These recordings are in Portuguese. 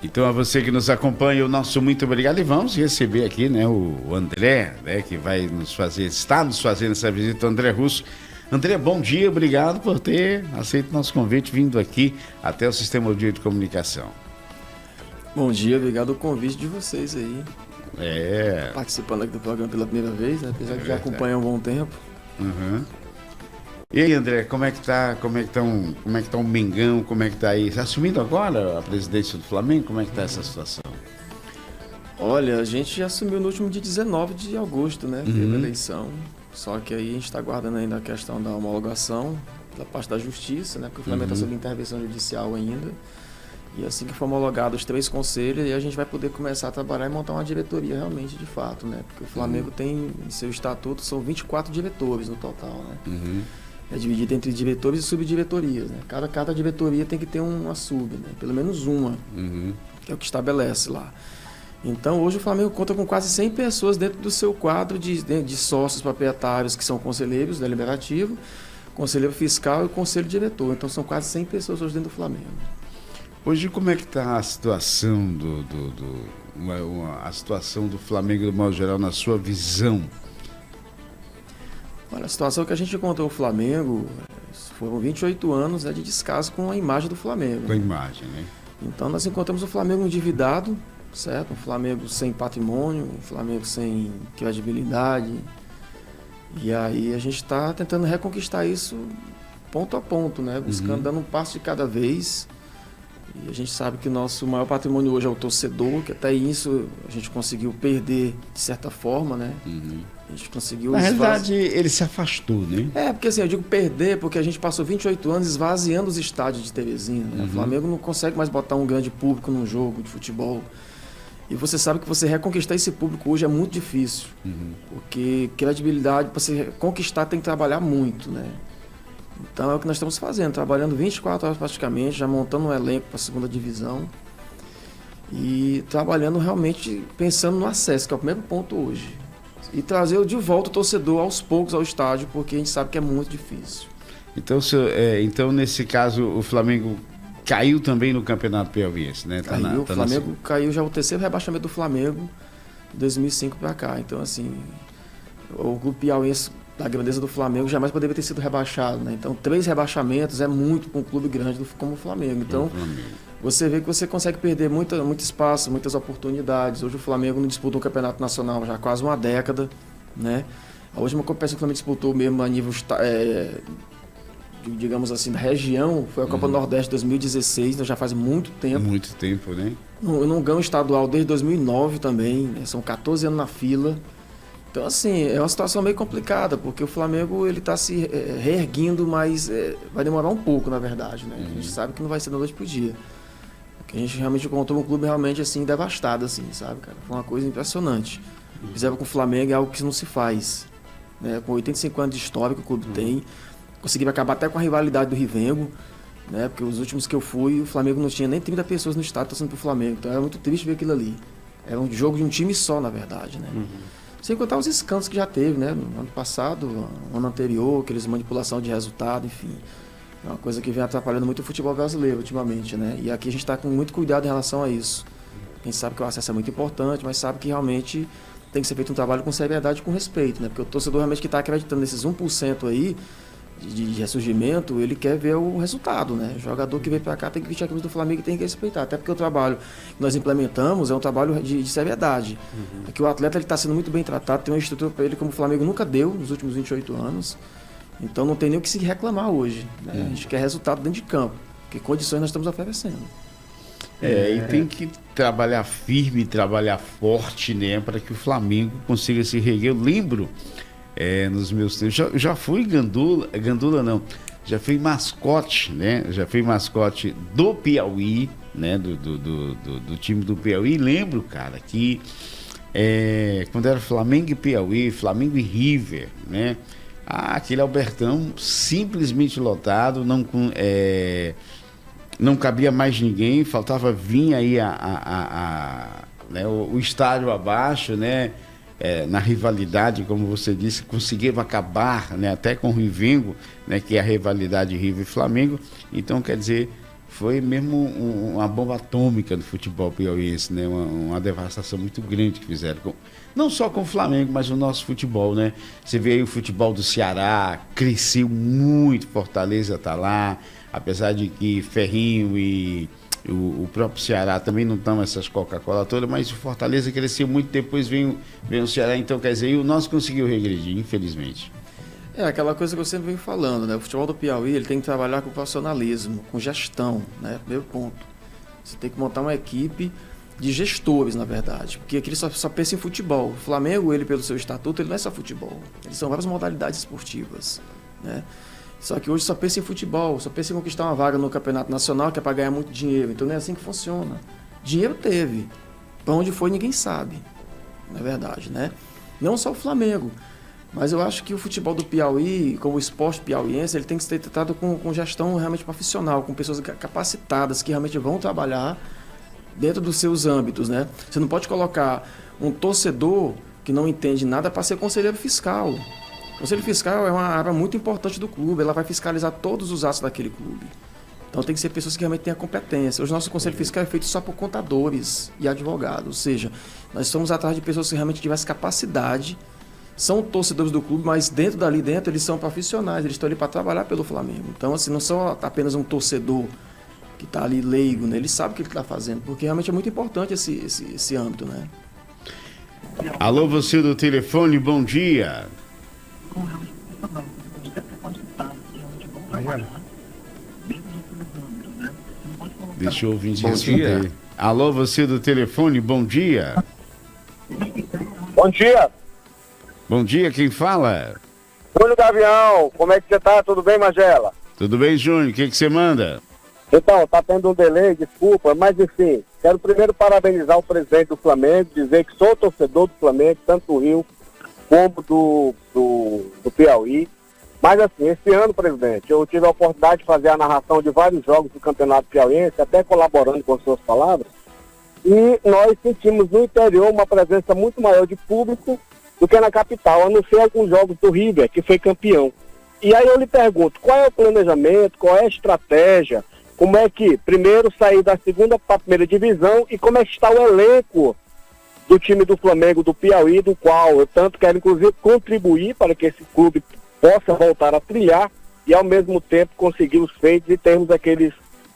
Então, a você que nos acompanha, o nosso muito obrigado. E vamos receber aqui, né, o André, né, que vai está nos fazendo essa visita, o André Russo. André, bom dia, obrigado por ter aceito o nosso convite, vindo aqui até o Sistema Audio de Comunicação. Bom dia, obrigado ao convite de vocês aí. Participando aqui do programa pela primeira vez, né? Apesar que já acompanham há um bom tempo. Uhum. E aí, André, como é que tá o Mengão, como é que tá aí? Está assumindo agora a presidência do Flamengo? Como é que tá essa situação? Olha, a gente assumiu no último dia 19 de agosto, né? Teve a eleição. Só que aí a gente está aguardando ainda a questão da homologação da parte da justiça, né? Porque o Flamengo está sob intervenção judicial ainda. E assim que for homologado os 3 conselhos, aí a gente vai poder começar a trabalhar e montar uma diretoria realmente, de fato, né? Porque o Flamengo tem, em seu estatuto, são 24 diretores no total, né? É dividido entre diretores e subdiretorias, né? Cada diretoria tem que ter uma sub, né? Pelo menos uma, que é o que estabelece lá. Então, hoje o Flamengo conta com quase 100 pessoas dentro do seu quadro de sócios proprietários, que são conselheiros deliberativo, conselheiro fiscal e conselho diretor. Então, são quase 100 pessoas hoje dentro do Flamengo. Hoje, como é que está a situação a situação do Flamengo, do modo geral, na sua visão? Olha, a situação que a gente encontrou o Flamengo foram 28 anos de descaso com a imagem do Flamengo. Com a imagem, né? Então, nós encontramos o Flamengo endividado, certo? Um Flamengo sem patrimônio, um Flamengo sem credibilidade. E aí a gente está tentando reconquistar isso ponto a ponto, né? Buscando, dando um passo de cada vez. E a gente sabe que o nosso maior patrimônio hoje é o torcedor, que até isso a gente conseguiu perder de certa forma, né? A gente conseguiu... Na realidade, ele se afastou, né? Porque assim, eu digo perder porque a gente passou 28 anos esvaziando os estádios de Teresina, né? O Flamengo não consegue mais botar um grande público num jogo de futebol. E você sabe que você reconquistar esse público hoje é muito difícil. Porque credibilidade, para você conquistar, tem que trabalhar muito, né? Então é o que nós estamos fazendo, trabalhando 24 horas praticamente, já montando um elenco para a segunda divisão e trabalhando realmente pensando no acesso, que é o primeiro ponto hoje. E trazer de volta o torcedor aos poucos ao estádio, porque a gente sabe que é muito difícil. Então, então nesse caso, o Flamengo caiu também no Campeonato Piauiense, né? O Flamengo caiu já o terceiro rebaixamento do Flamengo de 2005 para cá. Então, assim, o Clube Piauiense, da grandeza do Flamengo, jamais poderia ter sido rebaixado, né? Então, 3 rebaixamentos é muito para um clube grande como o Flamengo. Então, você vê que você consegue perder muito espaço, muitas oportunidades. Hoje o Flamengo não disputa um campeonato nacional já há quase uma década, né? A última competição que o Flamengo disputou mesmo a nível, digamos assim, da região, foi a Copa do Nordeste 2016, já faz muito tempo. Muito tempo, né? Eu não ganho estadual desde 2009 também, né? São 14 anos na fila. Então, assim, é uma situação meio complicada, porque o Flamengo ele está se reerguindo, mas vai demorar um pouco, na verdade, né? A gente sabe que não vai ser da noite pro dia. Porque a gente realmente encontrou um clube realmente, assim, devastado, assim, sabe, cara? Foi uma coisa impressionante. Fizeram com o Flamengo é algo que não se faz, né? Com 85 anos de história que o clube tem, conseguiram acabar até com a rivalidade do Rivengo, né? Porque os últimos que eu fui, o Flamengo não tinha nem 30 pessoas no estádio torcendo pro Flamengo. Então era muito triste ver aquilo ali. Era um jogo de um time só, na verdade, né? Sem contar os escândalos que já teve, né? No ano passado, no ano anterior, aqueles manipulação de resultado, enfim. É uma coisa que vem atrapalhando muito o futebol brasileiro ultimamente, né? E aqui a gente está com muito cuidado em relação a isso. A gente sabe que o acesso é muito importante, mas sabe que realmente tem que ser feito um trabalho com seriedade e com respeito, né? Porque o torcedor realmente que está acreditando nesses 1% aí de ressurgimento, ele quer ver o resultado, né? O jogador que vem para cá tem que vestir a camisa do Flamengo e tem que respeitar. Até porque o trabalho que nós implementamos é um trabalho de seriedade. Aqui o atleta está sendo muito bem tratado, tem uma estrutura para ele como o Flamengo nunca deu nos últimos 28 anos. Então não tem nem o que se reclamar hoje, né? A gente quer resultado dentro de campo, porque condições nós estamos oferecendo. E tem que trabalhar firme, trabalhar forte, né? Para que o Flamengo consiga se reerguer. Eu lembro... nos meus tempos, já fui gandula não, já fui mascote, né? Já fui mascote do Piauí, né? Do time do Piauí. Lembro, cara, que quando era Flamengo e Piauí, Flamengo e River, né? Aquele Albertão simplesmente lotado, não cabia mais ninguém, faltava vir aí né, o estádio abaixo, né? Na rivalidade, como você disse, conseguiram acabar, né, até com o Rivengo, né, que é a rivalidade River e Flamengo. Então, quer dizer, foi mesmo uma bomba atômica do futebol piauiense, né? Uma devastação muito grande que fizeram. Não só com o Flamengo, mas o nosso futebol, né? Você vê aí o futebol do Ceará, cresceu muito, Fortaleza está lá, apesar de que Ferrinho e o próprio Ceará também não estão essas Coca-Cola todas, mas o Fortaleza cresceu muito, depois vem o Ceará, então quer dizer, e o nosso conseguiu regredir, infelizmente. É aquela coisa que eu sempre venho falando, né? O futebol do Piauí, ele tem que trabalhar com profissionalismo, com gestão, né? Primeiro ponto. Você tem que montar uma equipe de gestores, na verdade, porque aqui ele só pensa em futebol. O Flamengo, ele pelo seu estatuto, ele não é só futebol. Eles são várias modalidades esportivas, né? Só que hoje só pensa em futebol, só pensa em conquistar uma vaga no campeonato nacional, que é para ganhar muito dinheiro. Então não é assim que funciona. Dinheiro teve. Para onde foi, ninguém sabe. Na verdade, né? Não só o Flamengo. Mas eu acho que o futebol do Piauí, como o esporte piauiense, ele tem que ser tratado com gestão realmente profissional, com pessoas capacitadas que realmente vão trabalhar dentro dos seus âmbitos, né? Você não pode colocar um torcedor que não entende nada para ser conselheiro fiscal. O conselho fiscal é uma área muito importante do clube, ela vai fiscalizar todos os atos daquele clube. Então tem que ser pessoas que realmente tenham a competência. Hoje o nosso conselho fiscal é feito só por contadores e advogados, ou seja, nós estamos atrás de pessoas que realmente tivessem capacidade, são torcedores do clube, mas dentro eles são profissionais, eles estão ali para trabalhar pelo Flamengo. Então, assim, não são apenas um torcedor que está ali leigo, né? Ele sabe o que ele está fazendo, porque realmente é muito importante esse âmbito, né? Alô, você do telefone, bom dia. Deixa eu ouvir de responder. Alô, você do telefone, bom dia. Bom dia. Bom dia, quem fala? Júnior Gavião, como é que você tá? Tudo bem, Magela? Tudo bem, Júnior? O que você manda? Então, tá tendo um delay, desculpa, mas enfim, quero primeiro parabenizar o presidente do Flamengo, dizer que sou torcedor do Flamengo, tanto do Rio como do Piauí. Mas assim, esse ano, presidente, eu tive a oportunidade de fazer a narração de vários jogos do Campeonato Piauiense, até colaborando com suas palavras, e nós sentimos no interior uma presença muito maior de público do que na capital, a não ser alguns jogos do River, que foi campeão. E aí eu lhe pergunto, qual é o planejamento, qual é a estratégia, como é que, primeiro, sair da segunda para a primeira divisão e como é que está o elenco do time do Flamengo, do Piauí, do qual eu tanto quero, inclusive, contribuir para que esse clube possa voltar a trilhar e, ao mesmo tempo, conseguir os feitos e termos aqueles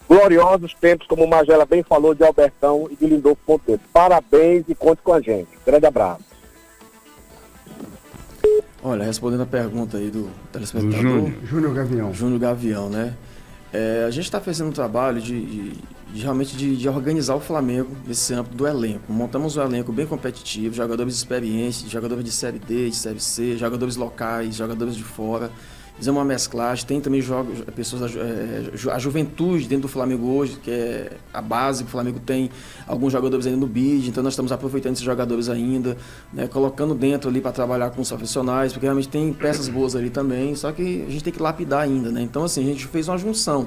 gloriosos tempos, como o Magela bem falou, de Albertão e de Lindolfo Monteiro. Parabéns e conte com a gente. Grande abraço. Olha, respondendo a pergunta aí do telespectador... Júnior Gavião, né? A gente está fazendo um trabalho de realmente organizar o Flamengo nesse âmbito do elenco. Montamos um elenco bem competitivo, jogadores experientes, jogadores de Série D, de Série C, jogadores locais, jogadores de fora. Fizemos uma mesclagem, tem também pessoas, a juventude dentro do Flamengo hoje, que é a base que o Flamengo tem, alguns jogadores ainda no BID, então nós estamos aproveitando esses jogadores ainda, né, colocando dentro ali para trabalhar com os profissionais, porque realmente tem peças boas ali também, só que a gente tem que lapidar ainda, né? Então assim, a gente fez uma junção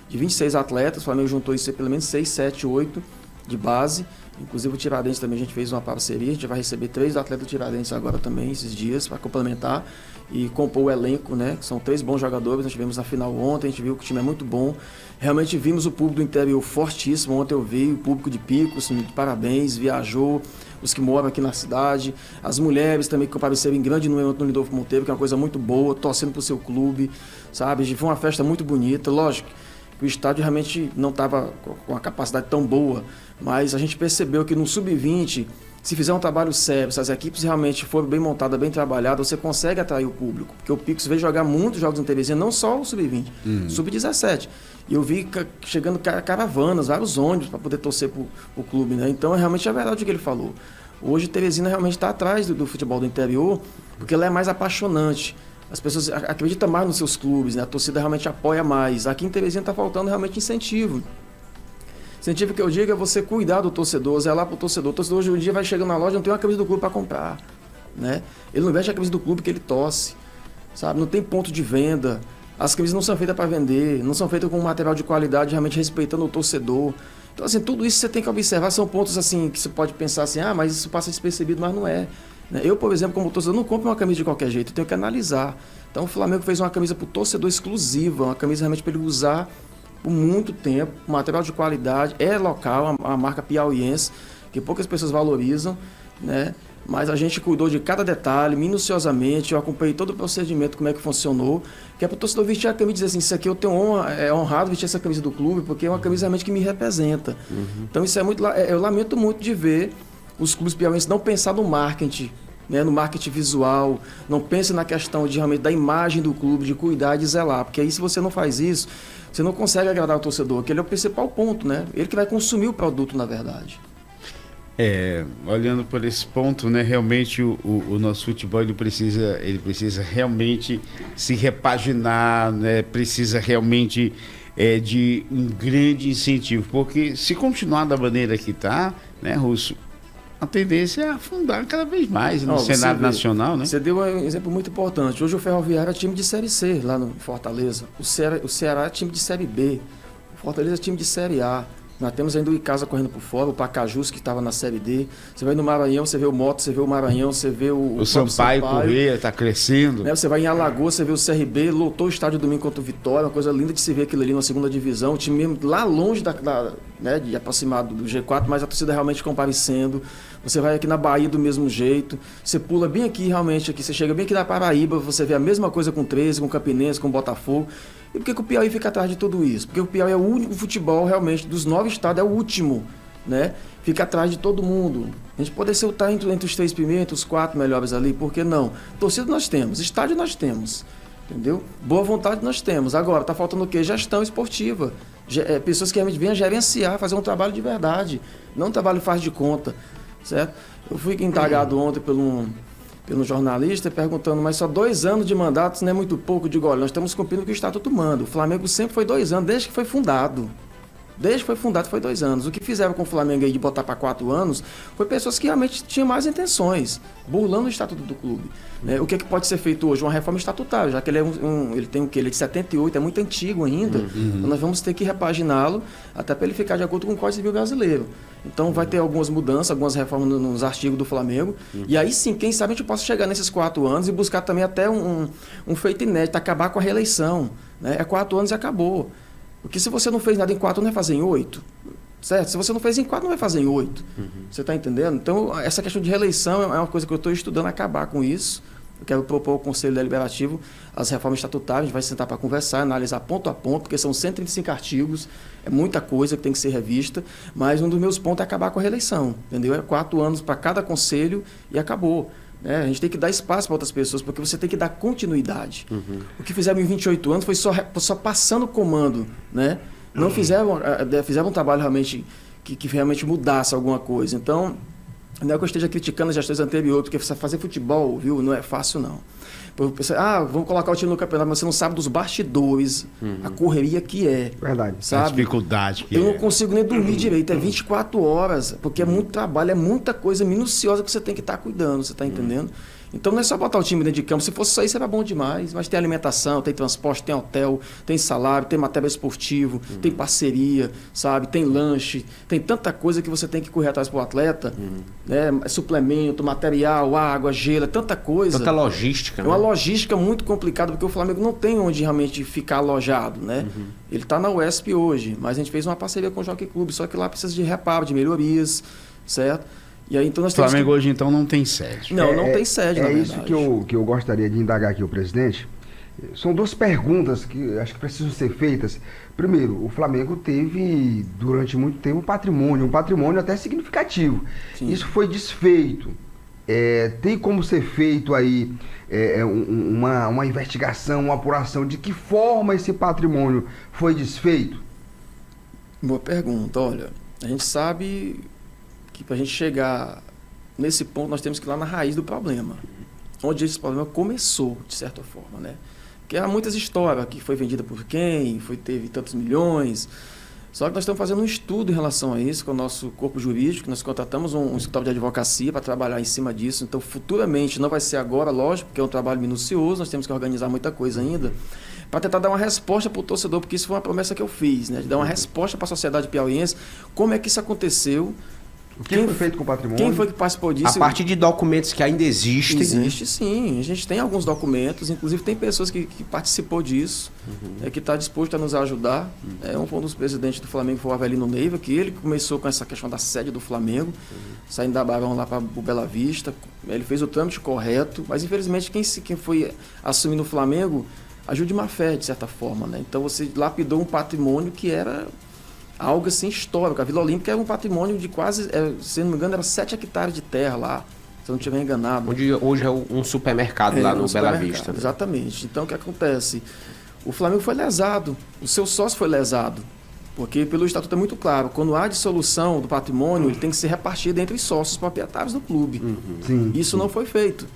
de 26 atletas, o Flamengo juntou isso pelo menos 6, 7, 8 de base, inclusive o Tiradentes também a gente fez uma parceria, a gente vai receber 3 atletas do Tiradentes agora também, esses dias, para complementar e compor o elenco, né? Que são 3 bons jogadores, nós tivemos na final ontem, a gente viu que o time é muito bom, realmente vimos o público do interior fortíssimo, ontem eu vi o público de Picos, de parabéns, viajou, os que moram aqui na cidade, as mulheres também que compareceram em grande número no Lindolfo Monteiro, que é uma coisa muito boa, torcendo pro seu clube, sabe? Foi uma festa muito bonita, lógico, o estádio realmente não estava com a capacidade tão boa, mas a gente percebeu que no Sub-20, se fizer um trabalho sério, se as equipes realmente forem bem montadas, bem trabalhadas, você consegue atrair o público. Porque o Picos veio jogar muitos jogos em Terezinha, não só o Sub-20, Sub-17. E eu vi chegando caravanas, vários ônibus para poder torcer para o clube, né? Então, realmente é verdade o que ele falou. Hoje, Teresina realmente está atrás do futebol do interior, porque ela é mais apaixonante. As pessoas acreditam mais nos seus clubes, né? A torcida realmente apoia mais. Aqui em Teresina está faltando realmente incentivo. Incentivo que eu digo é você cuidar do torcedor, zelar para o torcedor. O torcedor hoje em dia vai chegando na loja e não tem uma camisa do clube para comprar, né? Ele não veste a camisa do clube que ele torce, sabe? Não tem ponto de venda. As camisas não são feitas para vender, não são feitas com um material de qualidade, realmente respeitando o torcedor. Então, assim, tudo isso você tem que observar. São pontos, assim, que você pode pensar assim, mas isso passa despercebido, mas não é. Eu, por exemplo, como torcedor, não compro uma camisa de qualquer jeito, eu tenho que analisar. Então, o Flamengo fez uma camisa para o torcedor exclusiva, uma camisa realmente para ele usar por muito tempo, material de qualidade, é local, a marca piauiense, que poucas pessoas valorizam, né? Mas a gente cuidou de cada detalhe, minuciosamente, eu acompanhei todo o procedimento, como é que funcionou, que é para o torcedor vestir a camisa e dizer assim, isso aqui eu tenho honra, é honrado vestir essa camisa do clube, porque é uma camisa realmente que me representa. Então isso é muito, eu lamento muito de ver os clubes piauienses não pensar no marketing, né, no marketing visual, não pense na questão de realmente da imagem do clube, de cuidar e de zelar, porque aí se você não faz isso, você não consegue agradar o torcedor, que ele é o principal ponto, né? Ele que vai consumir o produto, na verdade. Olhando por esse ponto, né, realmente o nosso futebol ele precisa realmente se repaginar, né, precisa realmente de um grande incentivo, porque se continuar da maneira que está, né, Russo, a tendência é afundar cada vez mais no cenário nacional, né? Você deu um exemplo muito importante. Hoje o Ferroviário é time de Série C, lá no Fortaleza. O Ceará é time de Série B. O Fortaleza é time de Série A. Nós temos ainda o Icasa correndo por fora, o Pacajus que estava na Série D. Você vai no Maranhão, você vê o Moto, você vê o Maranhão, você vê o Sampaio Corrêa está crescendo. Né? Você vai em Alagoas, você vê o CRB, lotou o estádio domingo contra o Vitória, uma coisa linda de se ver aquilo ali na segunda divisão. O time mesmo lá longe né, de aproximar do G4, mas a torcida realmente comparecendo. Você vai aqui na Bahia do mesmo jeito. Você pula bem aqui, realmente, aqui. Você chega bem aqui na Paraíba, você vê a mesma coisa com 13, com Campinense, com Botafogo. E por que o Piauí fica atrás de tudo isso? Porque o Piauí é o único futebol, realmente, dos 9 estados, é o último, né? Fica atrás de todo mundo. A gente pode estar entre os 3 primeiros, entre os 4 melhores ali, por que não? Torcida nós temos, estádio nós temos, entendeu? Boa vontade nós temos. Agora, tá faltando o quê? Gestão esportiva. Pessoas que realmente venham gerenciar, fazer um trabalho de verdade, não um trabalho faz de conta, certo? Eu fui indagado ontem pelo jornalista perguntando, mas só 2 anos de mandato não é muito pouco? Eu digo, olha, nós estamos cumprindo o que o Estatuto manda. O Flamengo sempre foi 2 anos, desde que foi fundado. Desde que foi fundado foi 2 anos. O que fizeram com o Flamengo aí de botar para 4 anos foi pessoas que realmente tinham mais intenções, burlando o Estatuto do clube. O que pode ser feito hoje? Uma reforma estatutária, já que ele ele tem o quê? Ele é de 78, é muito antigo ainda. Então nós vamos ter que repaginá-lo até para ele ficar de acordo com o Código Civil brasileiro. Então vai ter algumas mudanças, algumas reformas nos artigos do Flamengo. E aí sim, quem sabe a gente possa chegar nesses 4 anos e buscar também até um feito inédito, acabar com a reeleição. Né? É 4 anos e acabou. Porque se você não fez nada em 4, não vai fazer em 8. Certo? Se você não fez em 4, não vai fazer em 8. Você está entendendo? Então, essa questão de reeleição é uma coisa que eu estou estudando, acabar com isso. Eu quero propor ao Conselho Deliberativo as reformas estatutárias, a gente vai sentar para conversar, analisar ponto a ponto, porque são 135 artigos, é muita coisa que tem que ser revista, mas um dos meus pontos é acabar com a reeleição, entendeu? É 4 anos para cada conselho e acabou. A gente tem que dar espaço para outras pessoas, porque você tem que dar continuidade. O que fizeram em 28 anos foi só passando o comando, né? Não fizeram um trabalho realmente que realmente mudasse alguma coisa. Então, não é que eu esteja criticando as gestões anteriores, porque fazer futebol, viu, não é fácil, não. Vamos colocar o time no campeonato, mas você não sabe dos bastidores, a correria que é. Verdade. Sabe? A dificuldade que eu não consigo nem dormir direito, é 24 horas, porque é muito trabalho, é muita coisa minuciosa que você tem que estar cuidando, você está entendendo? Então não é só botar o time dentro de campo, se fosse só isso era bom demais, mas tem alimentação, tem transporte, tem hotel, tem salário, tem material esportivo, tem parceria, sabe? Tem lanche, tem tanta coisa que você tem que correr atrás para o atleta, né? Suplemento, material, água, gelo, tanta coisa. Tanta logística, né? É uma logística muito complicada, porque o Flamengo não tem onde realmente ficar alojado, né? Ele está na UESP hoje, mas a gente fez uma parceria com o Jockey Club, só que lá precisa de reparo, de melhorias, certo? E aí, então, nós temos Flamengo hoje, então, não tem sede. Não tem sede, na verdade. É isso que eu gostaria de indagar aqui o presidente. São 2 perguntas que acho que precisam ser feitas. Primeiro, o Flamengo teve, durante muito tempo, um patrimônio até significativo. Sim. Isso foi desfeito. Tem como ser feito aí uma investigação, uma apuração de que forma esse patrimônio foi desfeito? Boa pergunta. Olha, a gente sabe que para a gente chegar nesse ponto, nós temos que ir lá na raiz do problema. Onde esse problema começou, de certa forma, né? Porque há muitas histórias, que foi vendida por quem, teve tantos milhões. Só que nós estamos fazendo um estudo em relação a isso com o nosso corpo jurídico. Nós contratamos um escritório de advocacia para trabalhar em cima disso. Então, futuramente, não vai ser agora, lógico, porque é um trabalho minucioso, nós temos que organizar muita coisa ainda, para tentar dar uma resposta para o torcedor, porque isso foi uma promessa que eu fiz, né? De dar uma resposta para a sociedade piauiense, como é que isso aconteceu, O que foi feito com o patrimônio? Quem foi que participou disso? A partir de documentos que ainda existem. Existe, sim. A gente tem alguns documentos, inclusive tem pessoas que participou disso, que está disposto a nos ajudar. Um dos presidentes do Flamengo foi o Avelino Neiva, que ele começou com essa questão da sede do Flamengo, saindo da Barão lá para o Bela Vista. Ele fez o trâmite correto, mas infelizmente quem foi assumir no Flamengo agiu de má fé, de certa forma, né? Então você lapidou um patrimônio que era algo assim histórico. A Vila Olímpica era um patrimônio de quase, se não me engano, era 7 hectares de terra lá, se eu não estiver enganado. Onde hoje é um supermercado lá no Bela Vista. Né? Exatamente. Então o que acontece? O Flamengo foi lesado, o seu sócio foi lesado, porque pelo estatuto é muito claro, quando há dissolução do patrimônio, ele tem que ser repartido entre os sócios proprietários do clube. Sim, Isso não foi feito.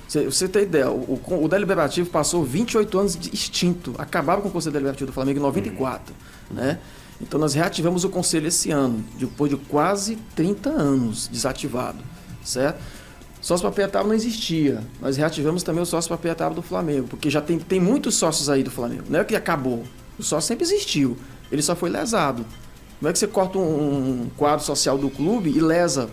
Você tem ideia, o Deliberativo passou 28 anos de extinto, acabava com o Conselho Deliberativo do Flamengo em 94, né? Então nós reativamos o conselho esse ano, depois de quase 30 anos desativado, certo? Sócio proprietário não existia, nós reativamos também o sócio proprietário do Flamengo, porque já tem muitos sócios aí do Flamengo, não é que acabou, o sócio sempre existiu, ele só foi lesado. Como é que você corta um quadro social do clube e lesa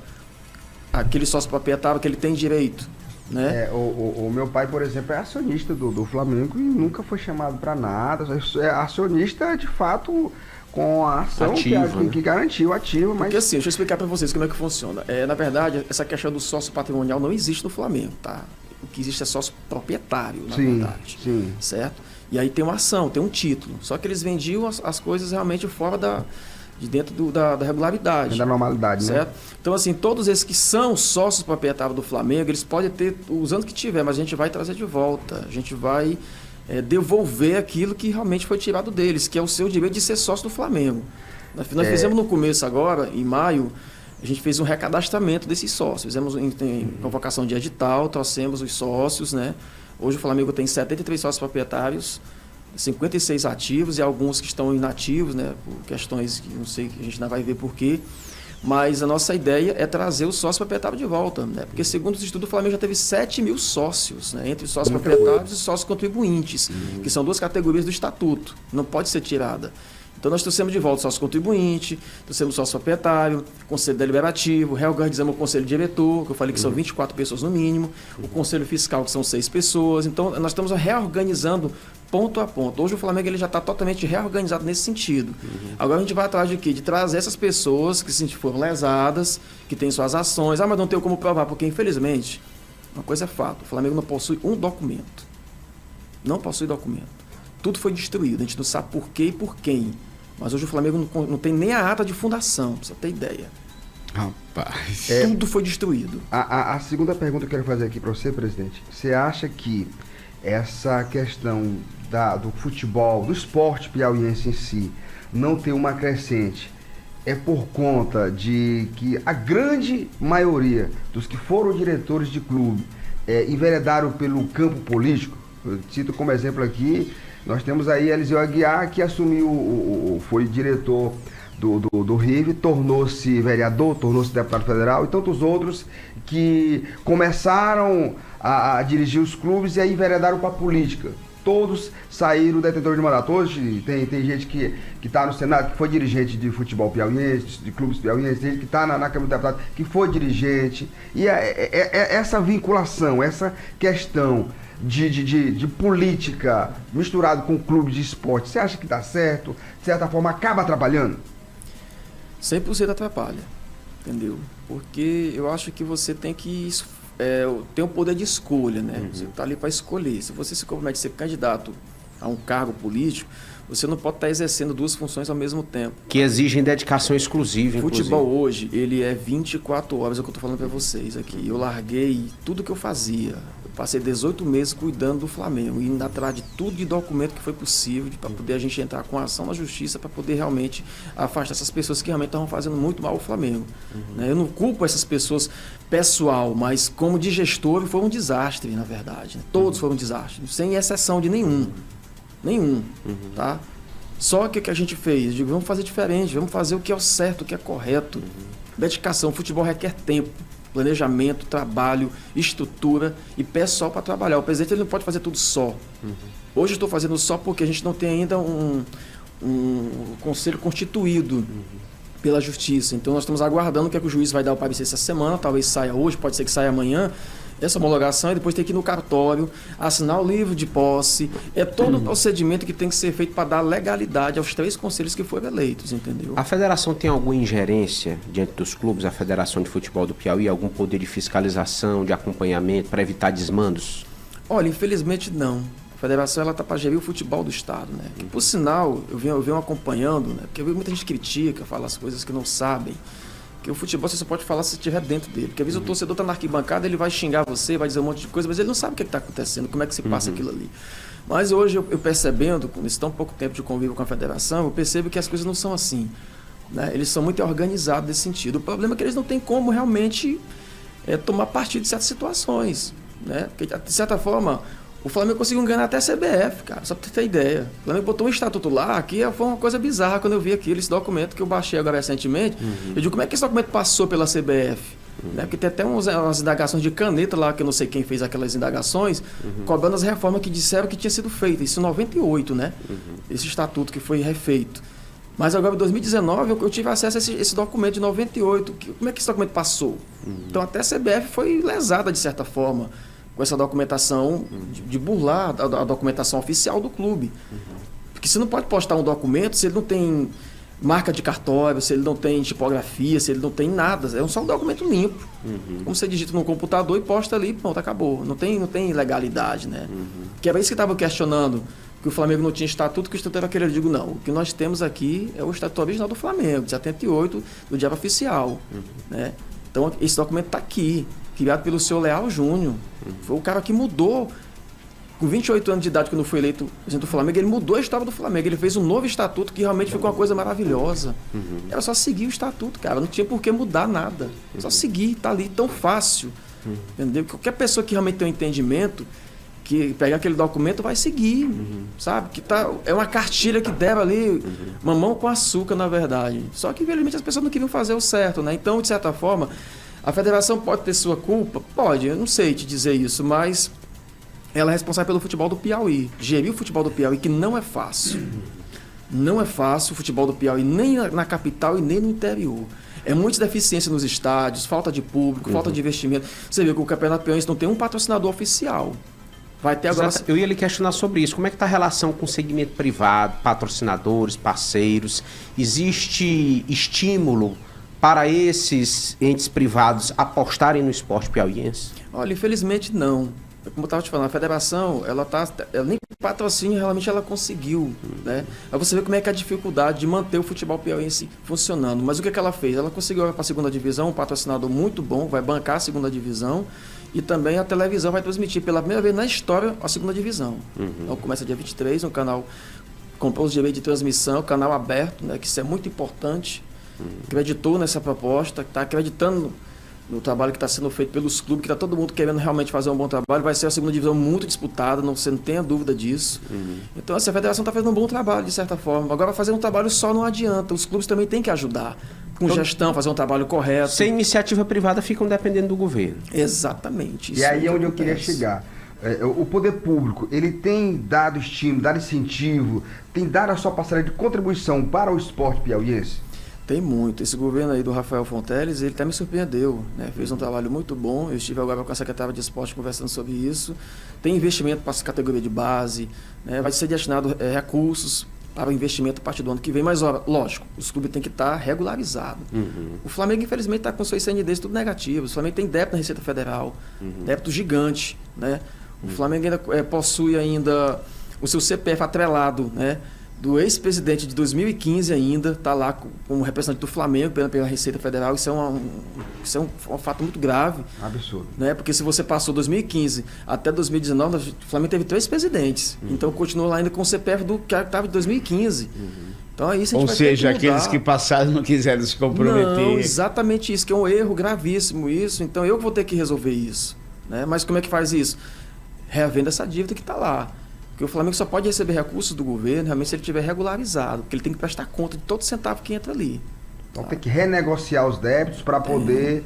aquele sócio proprietário que ele tem direito? Né? O meu pai, por exemplo, é acionista do Flamengo e nunca foi chamado para nada, é acionista de fato com a ação ativa, que garantiu ativa, mas... Porque assim, deixa eu explicar para vocês como é que funciona. Na verdade, essa questão do sócio patrimonial não existe no Flamengo, tá? O que existe é sócio proprietário, na verdade. Sim. Certo? E aí tem uma ação, tem um título. Só que eles vendiam as coisas realmente fora de dentro da regularidade. Da normalidade, certo? Né? Então, assim, todos esses que são sócios proprietários do Flamengo, eles podem ter os anos que tiver, mas a gente vai trazer de volta. A gente vai devolver aquilo que realmente foi tirado deles, que é o seu direito de ser sócio do Flamengo. Nós fizemos no começo agora, em maio, a gente fez um recadastramento desses sócios. Fizemos em convocação de edital, trouxemos os sócios, né? Hoje o Flamengo tem 73 sócios proprietários, 56 ativos e alguns que estão inativos, né? Por questões que não sei, que a gente ainda vai ver por quê. Mas a nossa ideia é trazer o sócio proprietário de volta, né? Porque segundo os estudos, o Flamengo já teve 7 mil sócios, né? Entre sócios proprietários e sócios contribuintes, que são 2 categorias do estatuto, não pode ser tirada. Então nós trouxemos de volta o sócio contribuinte, trouxemos o sócio proprietário, conselho deliberativo, reorganizamos o conselho diretor, que eu falei que são 24 pessoas no mínimo, o conselho fiscal, que são 6 pessoas. Então nós estamos reorganizando ponto a ponto. Hoje o Flamengo ele já está totalmente reorganizado nesse sentido. Agora a gente vai atrás de quê? De trazer essas pessoas que foram lesadas, que têm suas ações. Mas não tenho como provar, porque infelizmente, uma coisa é fato, o Flamengo não possui um documento. Não possui documento. Tudo foi destruído, a gente não sabe por quê e por quem. Mas hoje o Flamengo não tem nem a ata de fundação, pra você ter ideia. Rapaz. Tudo foi destruído. A segunda pergunta que eu quero fazer aqui para você, presidente. Você acha que essa questão do futebol, do esporte piauiense em si, não ter uma crescente, é por conta de que a grande maioria dos que foram diretores de clube enveredaram pelo campo político? Eu cito como exemplo aqui, nós temos aí Eliseu Aguiar, que assumiu, foi diretor do River, tornou-se vereador, tornou-se deputado federal, e tantos outros que começaram a dirigir os clubes e aí enveredaram para a política. Todos saíram detentor de mandato. Hoje tem gente que está no Senado, que foi dirigente de futebol piauiense, de clubes piauienses, tem gente que está na Câmara dos Deputados, que foi dirigente. E essa vinculação, essa questão de política misturado com clube de esporte, você acha que dá certo? De certa forma, acaba atrapalhando? 100% atrapalha, entendeu? Porque eu acho que você tem que ter o poder de escolha, né? Você está ali para escolher. Se você se compromete a ser candidato a um cargo político, você não pode estar exercendo 2 funções ao mesmo tempo. Que exigem dedicação exclusiva, inclusive. Futebol hoje, ele é 24 horas, é o que eu estou falando para vocês aqui. Eu larguei tudo que eu fazia. Eu passei 18 meses cuidando do Flamengo, indo atrás de tudo de documento que foi possível, para poder a gente entrar com ação na justiça, para poder realmente afastar essas pessoas que realmente estavam fazendo muito mal ao Flamengo. Né? Eu não culpo essas pessoas pessoal, mas como de gestor foi um desastre, na verdade. Né? Todos foram um desastre, sem exceção de nenhum. Tá? Só que o que a gente fez? Eu digo, vamos fazer diferente, vamos fazer o que é o certo, o que é correto. Dedicação, futebol requer tempo, planejamento, trabalho, estrutura e pessoal para trabalhar. O presidente ele não pode fazer tudo só. Hoje eu estou fazendo só porque a gente não tem ainda um conselho constituído. pela justiça. Então nós estamos aguardando o que, é que o juiz vai dar o parecer essa semana, talvez saia hoje, pode ser que saia amanhã, essa homologação, e depois tem que ir no cartório, assinar o livro de posse. É todo o procedimento que tem que ser feito para dar legalidade aos 3 conselhos que foram eleitos, entendeu? A federação tem alguma ingerência diante dos clubes, a Federação de Futebol do Piauí, algum poder de fiscalização, de acompanhamento, para evitar desmandos? Olha, infelizmente não. A federação está para gerir o futebol do estado, né? Que, por sinal, eu venho acompanhando, né? Porque muita gente critica, fala as coisas que não sabem. Que o futebol você só pode falar se estiver dentro dele. Porque às vezes o torcedor está na arquibancada, ele vai xingar você, vai dizer um monte de coisa, mas ele não sabe o que está acontecendo, como é que se passa aquilo ali. Mas hoje, eu percebendo, com esse tão pouco tempo de convívio com a federação, eu percebo que as coisas não são assim, né? Eles são muito organizados nesse sentido. O problema é que eles não têm como realmente tomar partido de certas situações, né? Porque, de certa forma, o Flamengo conseguiu ganhar até a CBF, cara, só pra você ter ideia. O Flamengo botou um estatuto lá, que foi uma coisa bizarra quando eu vi aquilo, esse documento que eu baixei agora recentemente. Eu digo, como é que esse documento passou pela CBF? Né? Porque tem até umas indagações de caneta lá, que eu não sei quem fez aquelas indagações, cobrando as reformas que disseram que tinha sido feita. Isso em 98, né? Esse estatuto que foi refeito. Mas agora, em 2019, eu tive acesso a esse documento de 98. Como é que esse documento passou? Então, até a CBF foi lesada, de certa forma, com essa documentação, de burlar a documentação oficial do clube. Porque você não pode postar um documento se ele não tem marca de cartório, se ele não tem tipografia, se ele não tem nada. É só um documento limpo. Como você digita no computador e posta ali, pronto, acabou. Não tem legalidade, né? Que era isso que estava questionando, que o Flamengo não tinha estatuto, que o estatuto era aquele. Eu digo, não, o que nós temos aqui é o estatuto original do Flamengo, de 78, do Diário Oficial. Né? Então, esse documento está aqui, criado pelo seu Leal Júnior. Foi o cara que mudou, com 28 anos de idade, quando foi eleito presidente do Flamengo, ele mudou a história do Flamengo. Ele fez um novo estatuto que realmente ficou uma coisa maravilhosa. Era só seguir o estatuto, cara. Não tinha por que mudar nada. Só seguir, tá ali, tão fácil. Entendeu? Qualquer pessoa que realmente tem um entendimento, que pegar aquele documento, vai seguir, sabe? Que é uma cartilha que deram ali, mamão com açúcar, na verdade. Só que, infelizmente, as pessoas não queriam fazer o certo, né? Então, de certa forma, a federação pode ter sua culpa? Pode, eu não sei te dizer isso, mas ela é responsável pelo futebol do Piauí. Gerir o futebol do Piauí, que não é fácil. Não é fácil o futebol do Piauí, nem na capital e nem no interior. É muita deficiência nos estádios, falta de público, falta de investimento. Você vê que o Campeonato Piauiense não tem um patrocinador oficial. Vai ter agora... Eu ia lhe questionar sobre isso. Como é que está a relação com o segmento privado, patrocinadores, parceiros? Existe estímulo para esses entes privados apostarem no esporte piauiense? Olha, infelizmente não. Como eu estava te falando, a federação, ela nem patrocínio realmente ela conseguiu, né? Aí você vê como é que é a dificuldade de manter o futebol piauiense funcionando. Mas o que ela fez? Ela conseguiu para a segunda divisão, um patrocinador muito bom, vai bancar a segunda divisão, e também a televisão vai transmitir pela primeira vez na história a segunda divisão. Então começa dia 23, um canal comprou os direitos de transmissão, canal aberto, né? Que isso é muito importante. Acreditou nessa proposta, está acreditando no trabalho que está sendo feito pelos clubes, que está todo mundo querendo realmente fazer um bom trabalho. Vai ser a segunda divisão muito disputada, você não tenha dúvida disso. Então, assim, a federação está fazendo um bom trabalho, de certa forma. Agora, fazer um trabalho só não adianta. Os clubes também têm que ajudar com gestão, fazer um trabalho correto. Sem iniciativa privada, ficam dependendo do governo. Exatamente. Isso e aí é onde eu queria chegar. O poder público, ele tem dado estímulo, dado incentivo, tem dado a sua parcela de contribuição para o esporte piauiense? Tem muito. Esse governo aí do Rafael Fonteles, ele até me surpreendeu, né? Fez um trabalho muito bom. Eu estive agora com a secretária de esporte conversando sobre isso. Tem investimento para essa categoria de base, né? Vai ser destinado recursos para o investimento a partir do ano que vem. Mas, lógico, os clubes têm que estar regularizados. O Flamengo, infelizmente, está com seus CNDs tudo negativos. O Flamengo tem débito na Receita Federal, débito gigante, né? O Flamengo ainda possui ainda o seu CPF atrelado, né? Do ex-presidente de 2015 ainda, está lá como representante do Flamengo pela Receita Federal. Isso é um fato muito grave. Absurdo. Né? Porque se você passou 2015 até 2019, o Flamengo teve 3 presidentes. Então continua lá ainda com o CPF do cara que estava de 2015. Então é isso a gente Ou seja, aqueles que passaram não quiseram se comprometer. Não, exatamente isso, que é um erro gravíssimo isso. Então eu vou ter que resolver isso. Né? Mas como é que faz isso? Reavendo essa dívida que está lá. Porque o Flamengo só pode receber recursos do governo realmente se ele estiver regularizado, porque ele tem que prestar conta de todo centavo que entra ali. Então tem que renegociar os débitos para poder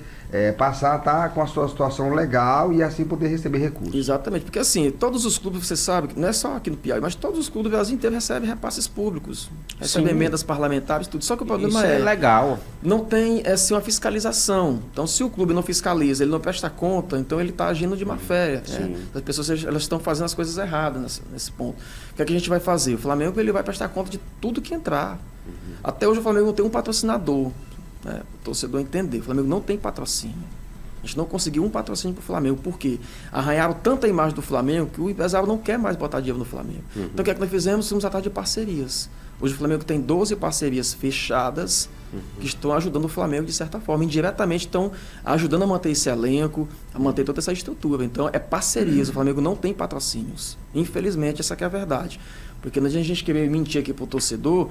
passar a estar com a sua situação legal e assim poder receber recursos. Exatamente, porque assim, todos os clubes, você sabe, que não é só aqui no Piauí, mas todos os clubes do Brasil inteiro recebem repasses públicos, recebem emendas parlamentares, tudo. Só que o problema Isso é legal. não tem assim, uma fiscalização. Então, se o clube não fiscaliza, ele não presta conta, então ele está agindo de má fé. Né? As pessoas elas estão fazendo as coisas erradas nesse ponto. O que é que a gente vai fazer? O Flamengo ele vai prestar conta de tudo que entrar. Até hoje o Flamengo não tem um patrocinador. Né? O torcedor entender. O Flamengo não tem patrocínio. A gente não conseguiu um patrocínio para o Flamengo. Por quê? Arranharam tanta imagem do Flamengo que o empresário não quer mais botar dinheiro no Flamengo. Então, o que é que nós fizemos? Fomos atrás de parcerias. Hoje o Flamengo tem 12 parcerias fechadas que estão ajudando o Flamengo de certa forma. Indiretamente estão ajudando a manter esse elenco, a manter toda essa estrutura. Então, é parcerias. O Flamengo não tem patrocínios. Infelizmente, essa que é a verdade. Porque não adianta a gente querer mentir aqui para o torcedor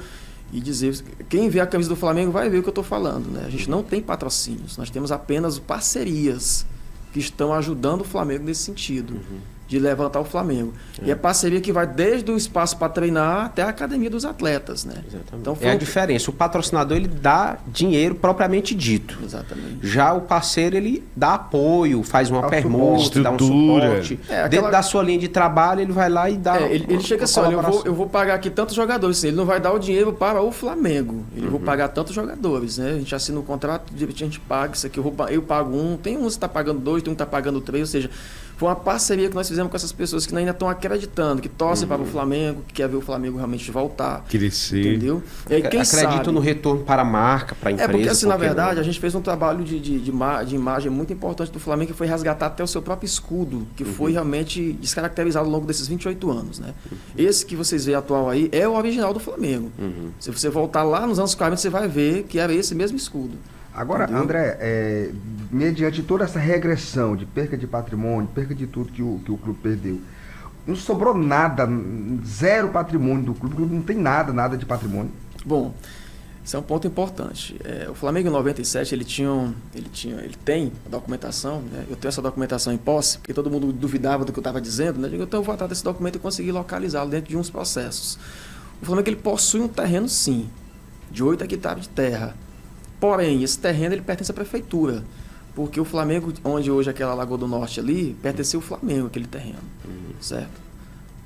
e dizer, quem vê a camisa do Flamengo vai ver o que eu estou falando, né? A gente não tem patrocínios, nós temos apenas parcerias que estão ajudando o Flamengo nesse sentido, de levantar o Flamengo. E é parceria que vai desde o espaço para treinar até a academia dos atletas, né? Então, é a diferença, o patrocinador ele dá dinheiro propriamente dito. Exatamente. Já o parceiro ele dá apoio, faz uma permuta, dá um estrutura. suporte. Dentro da sua linha de trabalho ele vai lá e dá ele chega assim, olha, eu vou pagar aqui tantos jogadores, ele não vai dar o dinheiro para o Flamengo, ele vai pagar tantos jogadores, né? A gente assina um contrato, de repente a gente paga isso aqui, eu pago um, tem um que está pagando dois, tem um que está pagando três, ou seja, foi uma parceria que nós fizemos com essas pessoas que ainda estão acreditando, que torcem para o Flamengo, que quer ver o Flamengo realmente voltar. Crescer. Entendeu? E aí, quem acreditam sabe, no retorno para a marca, para a empresa. porque assim, na verdade, a gente fez um trabalho de imagem muito importante do Flamengo, que foi resgatar até o seu próprio escudo, que foi realmente descaracterizado ao longo desses 28 anos. Né? Esse que vocês veem atual aí é o original do Flamengo. Se você voltar lá nos anos 40, você vai ver que era esse mesmo escudo. Agora, entendeu? André, mediante toda essa regressão de perca de patrimônio, perca de tudo que o clube perdeu, não sobrou nada, zero patrimônio do clube, o clube não tem nada de patrimônio. Bom, isso é um ponto importante. O Flamengo em 97, ele tem a documentação, né? Eu tenho essa documentação em posse, porque todo mundo duvidava do que eu estava dizendo, né? Então eu vou atrás desse documento e conseguir localizá-lo dentro de uns processos. O Flamengo ele possui um terreno, sim, de 8 hectares de terra. Porém, esse terreno ele pertence à prefeitura, porque o Flamengo, onde hoje é aquela Lagoa do Norte ali, pertenceu ao Flamengo, aquele terreno, certo?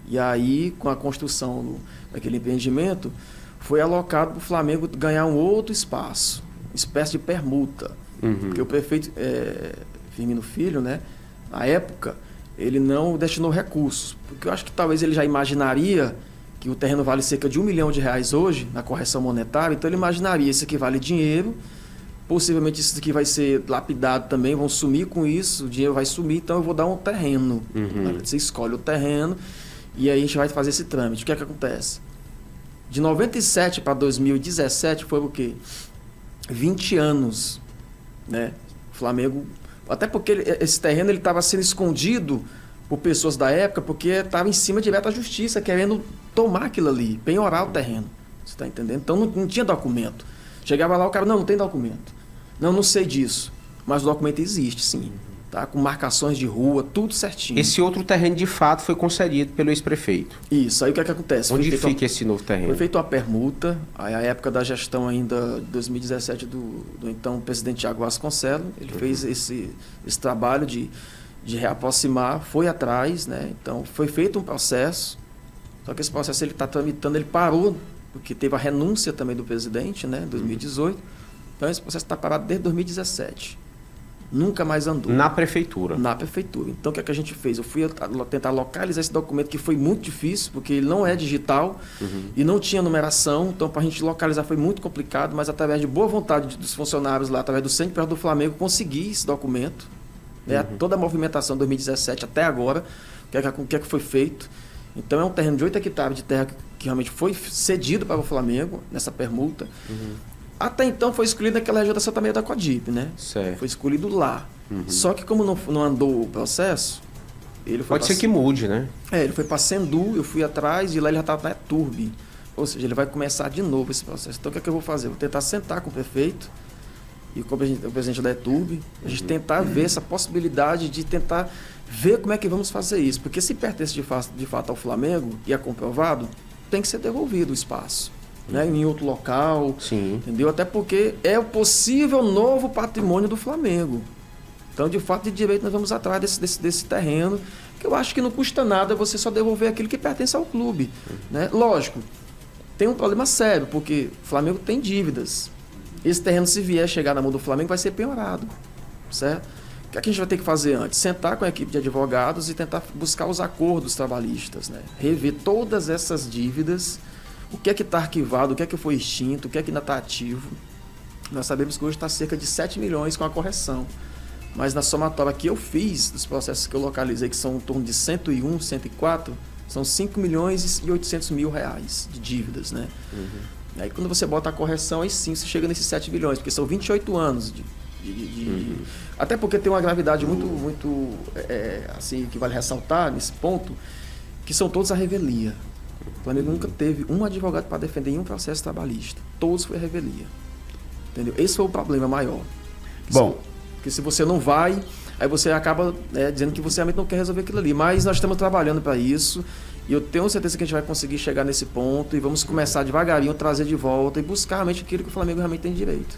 E aí, com a construção daquele empreendimento, foi alocado para o Flamengo ganhar um outro espaço, uma espécie de permuta, porque o prefeito Firmino Filho, né, na época, ele não destinou recursos, porque eu acho que talvez ele já imaginaria que o terreno vale cerca de R$1 milhão hoje, na correção monetária, então ele imaginaria, isso aqui vale dinheiro, possivelmente isso aqui vai ser lapidado também, vão sumir com isso, o dinheiro vai sumir, então eu vou dar um terreno. Você escolhe o terreno e aí a gente vai fazer esse trâmite. O que é que acontece? De 97 para 2017 foi o quê? 20 anos, né? O Flamengo, até porque esse terreno ele estava sendo escondido por pessoas da época, porque estava em cima direto da justiça, querendo tomar aquilo ali, penhorar o terreno. Você está entendendo? Então não tinha documento. Chegava lá, o cara, não tem documento. Não sei disso. Mas o documento existe, sim. Tá? Com marcações de rua, tudo certinho. Esse outro terreno, de fato, foi concedido pelo ex-prefeito. Isso. Aí o que é que acontece? Onde fica esse novo terreno? Foi feita uma permuta, aí a época da gestão ainda de 2017 do então presidente Thiago Vasconcelos, ele fez esse trabalho de reaproximar, foi atrás, né? Então foi feito um processo, só que esse processo ele está tramitando, ele parou, porque teve a renúncia também do presidente, né, em 2018, então esse processo está parado desde 2017, nunca mais andou. Na prefeitura? Na prefeitura. Então o que é que a gente fez? Eu fui tentar localizar esse documento, que foi muito difícil, porque ele não é digital e não tinha numeração, então para a gente localizar foi muito complicado, mas através de boa vontade dos funcionários lá, através do CNPJ do Flamengo, consegui esse documento. Toda a movimentação de 2017 até agora, o que é que foi feito. Então é um terreno de 8 hectares de terra que realmente foi cedido para o Flamengo, nessa permuta. Até então foi escolhido naquela região da Santa Maria da Coadipe, né? Certo. Foi escolhido lá. Só que como não andou o processo, ele foi Pode ser que mude, né? Ele foi para Sendu, eu fui atrás e lá ele já estava na Turbi. Ou seja, ele vai começar de novo esse processo. Então o que é que eu vou fazer? Vou tentar sentar com o prefeito e com o presidente da ETURB, a gente tentar ver essa possibilidade de tentar ver como é que vamos fazer isso. Porque se pertence de fato ao Flamengo e é comprovado, tem que ser devolvido o espaço, né? Em outro local, Sim. Entendeu? Até porque é o possível novo patrimônio do Flamengo. Então, de fato, de direito, nós vamos atrás desse terreno, que eu acho que não custa nada você só devolver aquilo que pertence ao clube, né? Lógico, tem um problema sério, porque o Flamengo tem dívidas. Esse terreno, se vier chegar na mão do Flamengo, vai ser penhorado, certo? O que a gente vai ter que fazer antes? Sentar com a equipe de advogados e tentar buscar os acordos trabalhistas, né? Rever todas essas dívidas, o que é que está arquivado, o que é que foi extinto, o que é que ainda está ativo. Nós sabemos que hoje está cerca de 7 milhões com a correção. Mas na somatória que eu fiz, dos processos que eu localizei, que são em torno de 101, 104, são 5 milhões e 800 mil reais de dívidas, né? Aí quando você bota a correção, aí sim você chega nesses 7 milhões, porque são 28 anos Até porque tem uma gravidade muito assim, que vale ressaltar nesse ponto, que são todos a revelia. O Flamengo nunca teve um advogado para defender em um processo trabalhista. Todos foi a revelia. Entendeu? Esse foi o problema maior. Porque se você não vai, aí você acaba dizendo que você realmente não quer resolver aquilo ali. Mas nós estamos trabalhando para isso e eu tenho certeza que a gente vai conseguir chegar nesse ponto e vamos começar devagarinho, trazer de volta e buscar realmente aquilo que o Flamengo realmente tem direito.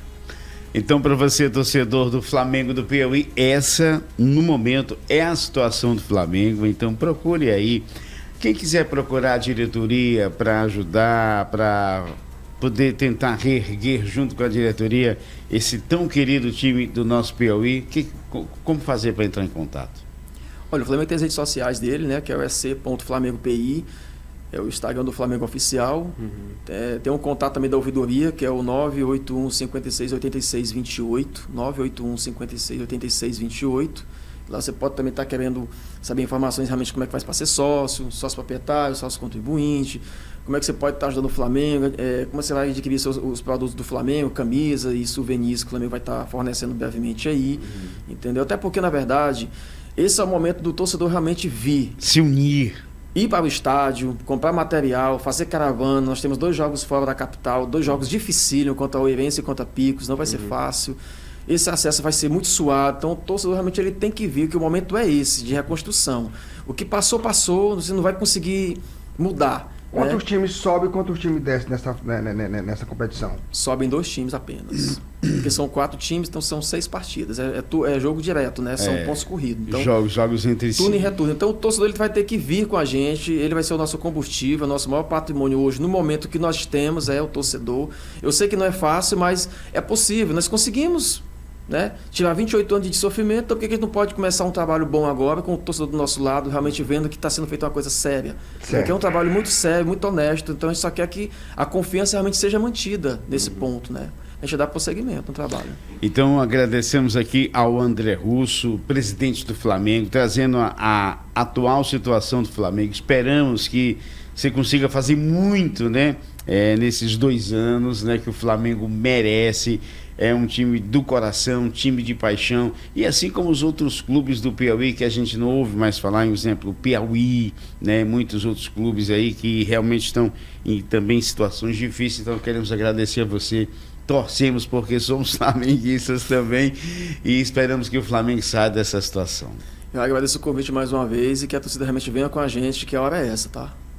Então, para você, torcedor do Flamengo do Piauí, essa, no momento, é a situação do Flamengo. Então, procure aí. Quem quiser procurar a diretoria para ajudar, para poder tentar reerguer junto com a diretoria esse tão querido time do nosso Piauí, como fazer para entrar em contato? Olha, o Flamengo tem as redes sociais dele, né, que é o ec.flamengopi, é o Instagram do Flamengo Oficial. Tem um contato também da ouvidoria, que é o 981 56 86 28, 981 56 86 28. Lá você pode também estar querendo saber informações realmente como é que faz para ser sócio proprietário, sócio contribuinte, como é que você pode estar ajudando o Flamengo, como você vai adquirir os produtos do Flamengo, camisa e souvenirs que o Flamengo vai estar fornecendo brevemente aí, entendeu? Até porque, na verdade, esse é o momento do torcedor realmente se unir. Ir para o estádio, comprar material, fazer caravana. Nós temos 2 jogos fora da capital, 2 jogos dificílimos contra o Oeirense e contra Picos, não vai ser fácil. Esse acesso vai ser muito suado, então o torcedor realmente ele tem que ver que o momento é esse, de reconstrução. O que passou, você não vai conseguir mudar. Quantos times sobem e quantos times descem nessa competição? Sobem 2 times apenas. Porque são 4 times, então são 6 partidas. É jogo direto, né? São pontos corridos. Então, jogos entre si. Turno e retorno. Então o torcedor ele vai ter que vir com a gente, ele vai ser o nosso combustível, o nosso maior patrimônio hoje, no momento que nós temos, é o torcedor. Eu sei que não é fácil, mas é possível. Nós conseguimos, né, tirar 28 anos de sofrimento, então por que a gente não pode começar um trabalho bom agora, com o torcedor do nosso lado, realmente vendo que está sendo feita uma coisa séria? Porque é um trabalho muito sério, muito honesto, então a gente só quer que a confiança realmente seja mantida nesse ponto, né? A gente dá prosseguimento no trabalho. Então agradecemos aqui ao André Russo, presidente do Flamengo, trazendo a atual situação do Flamengo. Esperamos que você consiga fazer muito, né, nesses 2 anos, né, que o Flamengo merece. É um time do coração, um time de paixão, e assim como os outros clubes do Piauí, que a gente não ouve mais falar, em exemplo, o Piauí, né, muitos outros clubes aí que realmente estão também em situações difíceis. Então queremos agradecer a você, torcemos porque somos flamenguistas também e esperamos que o Flamengo saia dessa situação. Eu agradeço o convite mais uma vez e que a torcida realmente venha com a gente, que a hora é essa, tá?